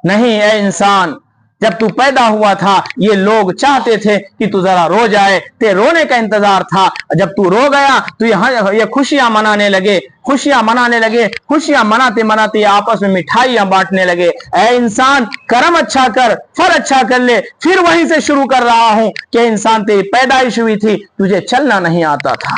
नहीं ए इंसान, जब तू पैदा हुआ था ये लोग चाहते थे कि तू जरा रो जाए, ते रोने का इंतजार था। जब तू रो गया तो ये खुशियां मनाने लगे, खुशियां मनाने लगे, खुशियां मनाते मनाते आपस में मिठाइयां बांटने लगे। ऐ इंसान, कर्म अच्छा कर, फल अच्छा कर ले। फिर वहीं से शुरू कर रहा हूं कि इंसान तेरी पैदाइश हुई थी, तुझे चलना नहीं आता था,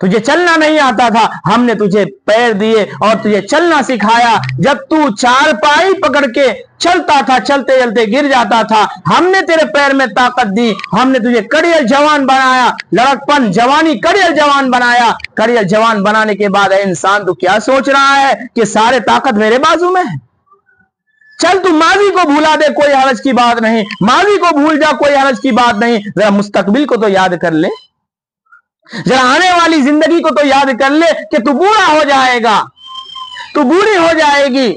तुझे चलना नहीं आता था, हमने तुझे पैर दिए और तुझे चलना सिखाया। जब तू चारपाई पकड़ के चलता था, चलते चलते गिर जाता था, हमने तेरे पैर में ताकत दी, हमने तुझे कड़ियल जवान बनाया, लड़कपन जवानी कड़ियल जवान बनाया। कड़ियल जवान बनाने के बाद इंसान तू क्या सोच रहा है कि सारे ताकत मेरे बाजू में है? चल तू माजी को भूला दे, कोई हरज की बात नहीं, माजी को भूल जा, कोई हरज की बात नहीं, जरा मुस्तकबिल को तो याद कर ले, जरा आने वाली जिंदगी को तो याद कर ले कि तू बूढ़ा हो जाएगा, तू बूढ़ी हो जाएगी,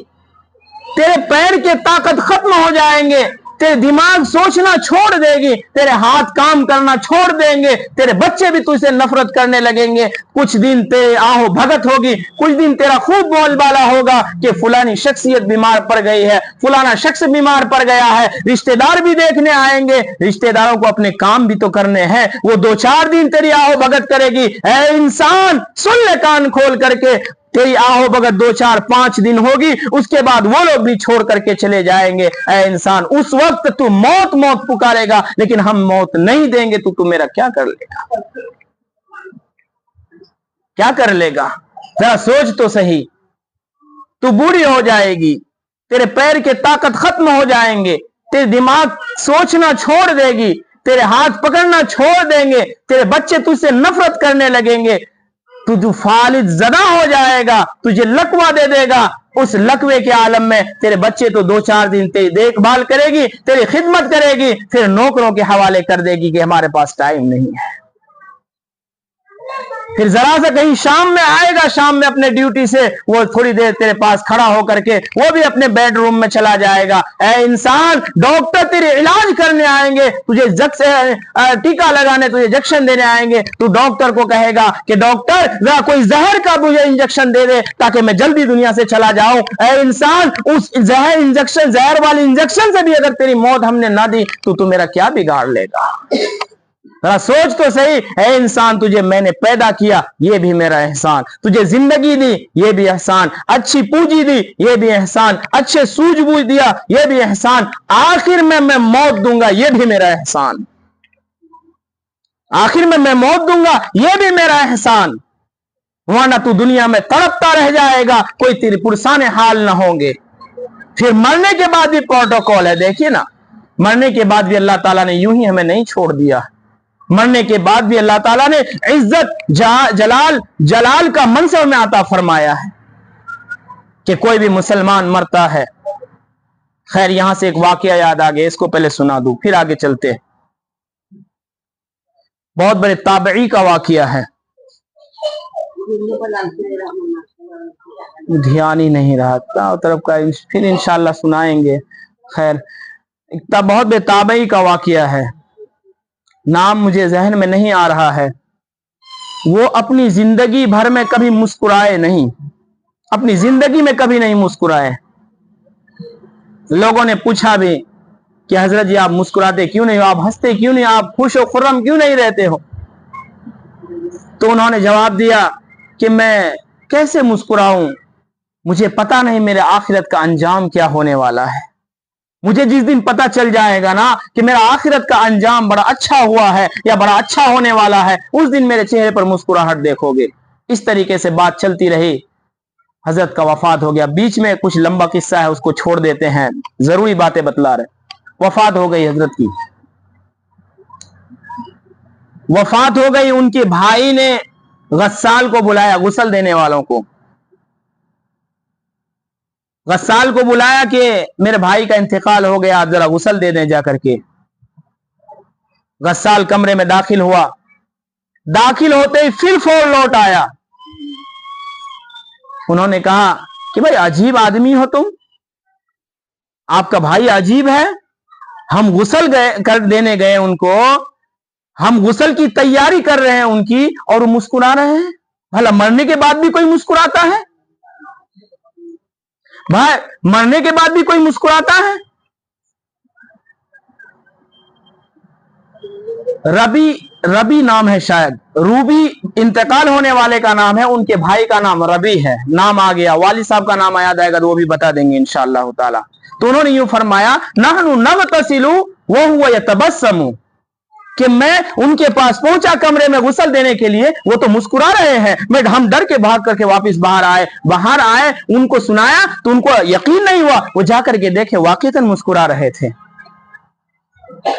तेरे पैर के ताकत खत्म हो जाएंगे, तेरे दिमाग सोचना छोड़ देगी, तेरे हाथ काम करना छोड़ देंगे, तेरे बच्चे भी तुझसे नफरत करने लगेंगे। कुछ दिन तेरे आहो भगत होगी, कुछ दिन तेरा खूब बोलबाला होगा कि फलानी शख्सियत बीमार पड़ गई है, फलाना शख्स बीमार पड़ गया है, रिश्तेदार भी देखने आएंगे, रिश्तेदारों को अपने काम भी तो करने हैं, वो 2-4 दिन तेरी आहो भगत करेगी। ऐ इंसान, सुन ले कान खोल करके, तेरी आहो भगत 2-4-5 दिन होगी, उसके बाद वो लोग भी छोड़ करके चले जाएंगे। ऐ इंसान, उस वक्त तू मौत मौत पुकारेगा, लेकिन हम मौत नहीं देंगे, तू मेरा क्या कर लेगा, क्या कर लेगा? जरा सोच तो सही। तू बूढ़ी हो जाएगी, तेरे पैर के ताकत खत्म हो जाएंगे, तेरे दिमाग सोचना छोड़ देगी, तेरे हाथ पकड़ना छोड़ देंगे, तेरे बच्चे तुझसे नफरत करने लगेंगे, तू फालिज ज़दा हो जाएगा, तुझे लकवा दे देगा। उस लकवे के आलम में तेरे बच्चे तो 2-4 दिन तेरी देखभाल करेगी, तेरी खिदमत करेगी, फिर नौकरों के हवाले कर देगी कि हमारे पास टाइम नहीं है। फिर जरा सा कहीं शाम में आएगा, शाम में अपने ड्यूटी से वो थोड़ी देर तेरे पास खड़ा होकर के वो भी अपने बेडरूम में चला जाएगा। ऐ इंसान, डॉक्टर तेरे इलाज करने आएंगे, तुझे टीका लगाने, तुझे इंजेक्शन देने आएंगे, तू डॉक्टर को कहेगा कि डॉक्टर जरा कोई जहर का मुझे इंजेक्शन दे दे ताकि मैं जल्दी दुनिया से चला जाऊं। ऐ इंसान, उस जहर वाली इंजेक्शन से भी अगर तेरी मौत हमने ना दी तो तू मेरा क्या बिगाड़ लेगा? जरा सोच तो सही। है इंसान, तुझे मैंने पैदा किया, ये भी मेरा एहसान, तुझे जिंदगी दी, ये भी एहसान, अच्छी पूंजी दी, ये भी एहसान, अच्छे सूझबूझ दिया, ये भी एहसान, आखिर में मैं मौत दूंगा, ये भी मेरा एहसान, आखिर में मैं मौत दूंगा, ये भी मेरा एहसान, वरना तू दुनिया में तड़पता रह जाएगा, कोई तेरी पुरसाने हाल ना होंगे। फिर मरने के बाद भी प्रोटोकॉल है, देखिए ना, मरने के बाद भी अल्लाह ताला ने यूं ही हमें नहीं छोड़ दिया, मरने के बाद भी अल्लाह ताला ने इज्जत जलाल का मनसब में आता फरमाया है कि कोई भी मुसलमान मरता है। खैर, यहां से एक वाकया याद आ गया, इसको पहले सुना दूं फिर आगे चलते हैं। बहुत बड़े ताबई का वाकया है, ध्यान ही नहीं रहा तरफ का, फिर इंशाल्लाह सुनाएंगे। खैर, एक बहुत बड़े ताबई का वाकया है, नाम मुझे जहन में नहीं आ रहा है। वो अपनी जिंदगी भर में कभी मुस्कुराए नहीं, अपनी जिंदगी में कभी नहीं मुस्कुराए। लोगों ने पूछा भी कि हजरत जी आप मुस्कुराते क्यों नहीं हो, आप हंसते क्यों नहीं, आप खुश और खुर्रम क्यों नहीं रहते हो? तो उन्होंने जवाब दिया कि मैं कैसे मुस्कुराऊं, मुझे पता नहीं मेरे आखिरत का अंजाम क्या होने वाला है। मुझे जिस दिन पता चल जाएगा ना कि मेरा आखिरत का अंजाम बड़ा अच्छा हुआ है या बड़ा अच्छा होने वाला है, उस दिन मेरे चेहरे पर मुस्कुराहट देखोगे। इस तरीके से बात चलती रही, हजरत का वफात हो गया। बीच में कुछ लंबा किस्सा है, उसको छोड़ देते हैं, जरूरी बातें बतला रहे। वफात हो गई हजरत की, वफात हो गई। उनके भाई ने गस्साल को बुलाया, गुस्ल देने वालों को, गस्साल को बुलाया कि मेरे भाई का इंतकाल हो गया, आप जरा गुस्ल दे दें जाकर के। गस्साल कमरे में दाखिल हुआ, दाखिल होते ही फिर फोन लौट आया। उन्होंने कहा कि भाई अजीब आदमी हो तुम, आपका भाई अजीब है, हम गुस्ल कर देने गए उनको, हम गुस्ल की तैयारी कर रहे हैं उनकी और वो मुस्कुरा रहे हैं। भला मरने के बाद भी कोई मुस्कुराता है? भाई मरने के बाद भी कोई मुस्कुराता है? रबी नाम है, शायद रूबी इंतकाल होने वाले का नाम है, उनके भाई का नाम रबी है। नाम आ गया, वालिद साहब का नाम याद आएगा तो वो भी बता देंगे इंशाअल्लाह ताला। तो उन्होंने यूं फरमाया, नहनु नगतसिलु व हुवा यतबस्समु, कि मैं उनके पास पहुंचा कमरे में गुस्ल देने के लिए, वो तो मुस्कुरा रहे हैं। हम डर के भाग करके वापस बाहर आए, उनको सुनाया तो उनको यकीन नहीं हुआ, वो जाकर के देखे वाकईतन मुस्कुरा रहे थे।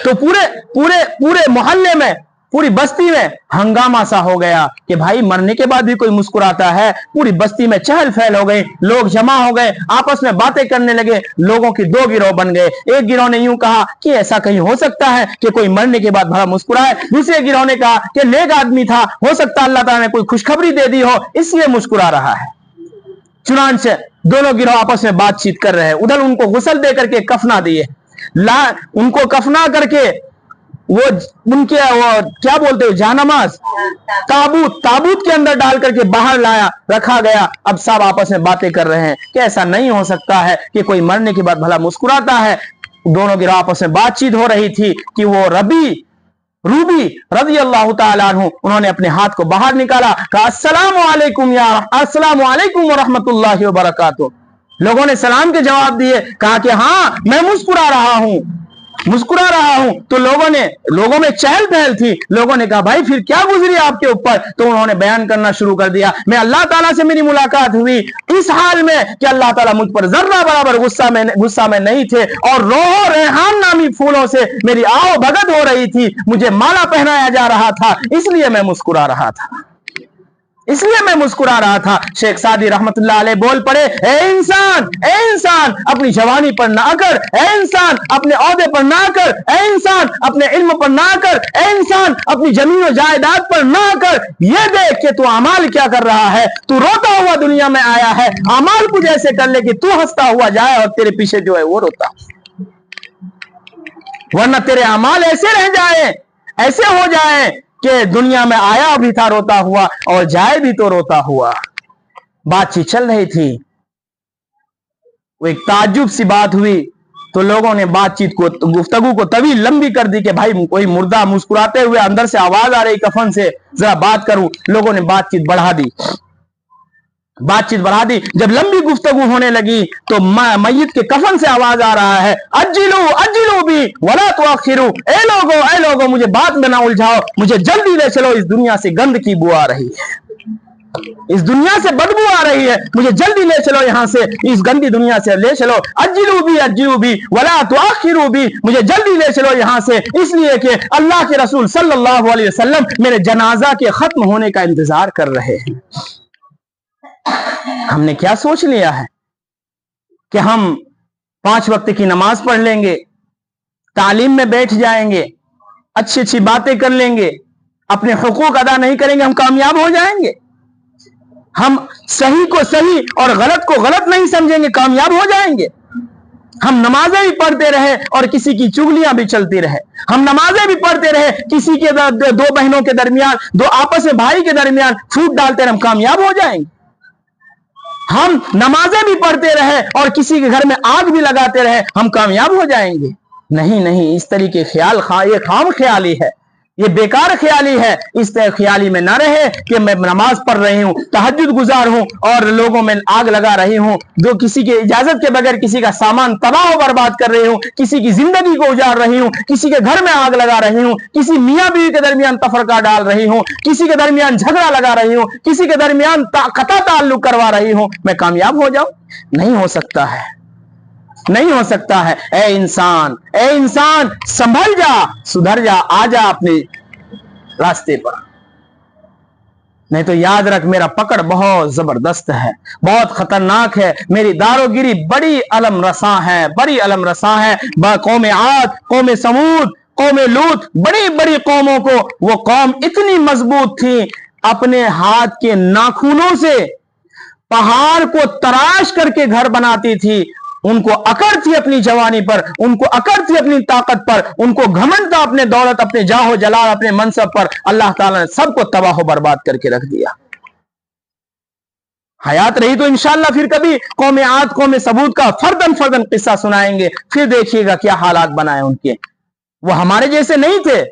तो पूरे मोहल्ले में, पूरी बस्ती में हंगामा सा हो गया कि भाई मरने के बाद भी कोई मुस्कुराता है। पूरी बस्ती में चहल पहल हो गई, लोग जमा हो गए, आपस में बातें करने लगे। लोगों की दो गिरोह बन गए। एक गिरोह ने यूं कहा कि ऐसा कहीं हो सकता है कि कोई मरने के बाद भला मुस्कुराए। दूसरे गिरोह ने कहा कि नेक आदमी था, हो सकता है अल्लाह ताला ने कोई खुशखबरी दे दी हो, इसलिए मुस्कुरा रहा है। चुनांचे दोनों गिरोह आपस में बातचीत कर रहे हैं। उधर उनको गुस्ल दे करके कफना दिए, उनको कफना करके वो उनके क्या बोलते हो, जानमाज, ताबूत के अंदर डाल करके बाहर लाया, रखा गया। अब सब आपस में बातें कर रहे हैं कि ऐसा नहीं हो सकता है कि कोई मरने के बाद भला मुस्कुराता है। दोनों गिरोह आपस में बातचीत हो रही थी कि वो रूबी रज़ी अल्लाह ताला अन्हु, उन्होंने अपने हाथ को बाहर निकाला, कहा अस्सलामु अलैकुम व रहमतुल्लाहि व बरकातुहू। लोगों ने सलाम के जवाब दिए, कहा कि हाँ मैं मुस्कुरा रहा हूं। तो लोगों में चहल पहल थी। लोगों ने कहा भाई फिर क्या गुजरी आपके ऊपर? तो उन्होंने बयान करना शुरू कर दिया, मैं अल्लाह ताला से मेरी मुलाकात हुई इस हाल में कि अल्लाह ताला मुझ पर जर्रा बराबर गुस्सा में नहीं थे, और रोहो रेहान नामी फूलों से मेरी आओ भगत हो रही थी, मुझे माला पहनाया जा रहा था, इसलिए मैं मुस्कुरा रहा था। शेख सादी रहमतुल्लाह अलैह बोल पड़े, ए इंसान अपनी जवानी पर ना कर, ए इंसान अपने औहदे पर ना कर, ए इंसान अपने इल्म पर ना कर, ए इंसान अपनी जमीन और जायदाद पर ना कर। ये देख के तू अमाल क्या कर रहा है। तू रोता हुआ दुनिया में आया है, अमाल कुछ ऐसे कर ले कि तू हंसता हुआ जाए और तेरे पीछे जो है वो रोता, वरना तेरे अमाल ऐसे रह जाए, ऐसे हो जाए कि दुनिया में आया भी था रोता हुआ और जाए भी तो रोता हुआ। बातचीत चल रही थी, वो एक ताज्जुब सी बात हुई तो लोगों ने बातचीत को, गुफ्तगू को तभी लंबी कर दी कि भाई कोई मुर्दा मुस्कुराते हुए अंदर से आवाज आ रही कफन से, जरा बात करूं। लोगों ने बातचीत बढ़ा दी। जब लंबी गुफ्तगू होने लगी तो मय्यत के कफन से आवाज आ रहा है, अज्जिलू भी वला तुअख्खिरू, ए लोगो मुझे बात में ना उलझाओ, मुझे जल्दी ले चलो, इस दुनिया से गंद की बू आ रही है, इस दुनिया से बदबू आ रही है, मुझे जल्दी ले चलो, यहां से इस गंदी दुनिया से ले चलो। अज्जिलू भी वला तुअख्खिरू भी, मुझे जल्दी ले चलो यहां से, इसलिए कि अल्लाह के रसूल सल्लल्लाहु अलैहि वसल्लम मेरे जनाजा के खत्म होने का इंतजार कर रहे हैं। हमने क्या सोच लिया है कि हम 5 वक्त की नमाज पढ़ लेंगे, तालीम में बैठ जाएंगे, अच्छी अच्छी बातें कर लेंगे, अपने हुकूक अदा नहीं करेंगे, हम कामयाब हो जाएंगे। हम सही को सही और गलत को गलत नहीं समझेंगे, कामयाब हो जाएंगे। हम नमाजें भी पढ़ते रहे और किसी की चुगलियां भी चलती रहे, हम नमाजें भी पढ़ते रहे, किसी के दो बहनों के दरमियान, दो आपस में भाई के दरमियान फूट डालते रहे, हम कामयाब हो जाएंगे। हम नमाजें भी पढ़ते रहे और किसी के घर में आग भी लगाते रहे, हम कामयाब हो जाएंगे। नहीं, इस तरीके ख्याल ये खाम ख्याली है, ये बेकार ख्याली है। इस तरह ख्याली में ना रहे कि मैं नमाज पढ़ रही हूँ, तहज्जुद गुजार हूँ और लोगों में आग लगा रही हूँ, जो किसी के इजाजत के बगैर किसी का सामान तबाह बर्बाद कर रही हूँ, किसी की जिंदगी को उजाड़ रही हूँ, किसी के घर में आग लगा रही हूँ, किसी मियाँ बीवी के दरमियान तफरका डाल रही हूँ, किसी के दरमियान झगड़ा लगा रही हूँ, किसी के दरमियान कता ताल्लुक करवा रही हूँ, मैं कामयाब हो जाऊं? नहीं हो सकता है। ए इंसान संभल जा, सुधर जा, आ जा अपने रास्ते पर, नहीं तो याद रख मेरा पकड़ बहुत जबरदस्त है, बहुत खतरनाक है। मेरी दारोगिरी बड़ी अलम रसा है। कौम आद, कौम समूद, कौम लूत, बड़ी बड़ी कौमों को वो कौम इतनी मजबूत थी, अपने हाथ के नाखूनों से पहाड़ को तराश करके घर बनाती थी। उनको अकड़ थी अपनी जवानी पर, उनको अकड़ थी अपनी ताकत पर, उनको घमंड था अपने दौलत, अपने जाहो जलाल, अपने मनसब पर। अल्लाह ताला ने सबको तबाह बर्बाद करके रख दिया। حیات رہی تو انشاءاللہ پھر کبھی قوم عاد قوم سمود کا فردن فردن قصہ سنائیں گے، پھر دیکھیے گا کیا حالات بنائے ان کے. وہ ہمارے جیسے نہیں تھے.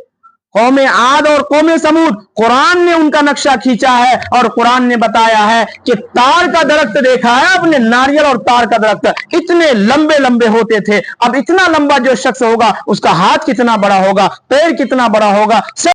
قوم عاد اور قوم سمود قرآن نے ان کا نقشہ کھینچا ہے، اور قرآن نے بتایا ہے کہ تار کا درخت دیکھا ہے اپنے، ناریل اور تار کا درخت اتنے لمبے لمبے ہوتے تھے. اب اتنا لمبا جو شخص ہوگا اس کا ہاتھ کتنا بڑا ہوگا، پیر کتنا بڑا ہوگا.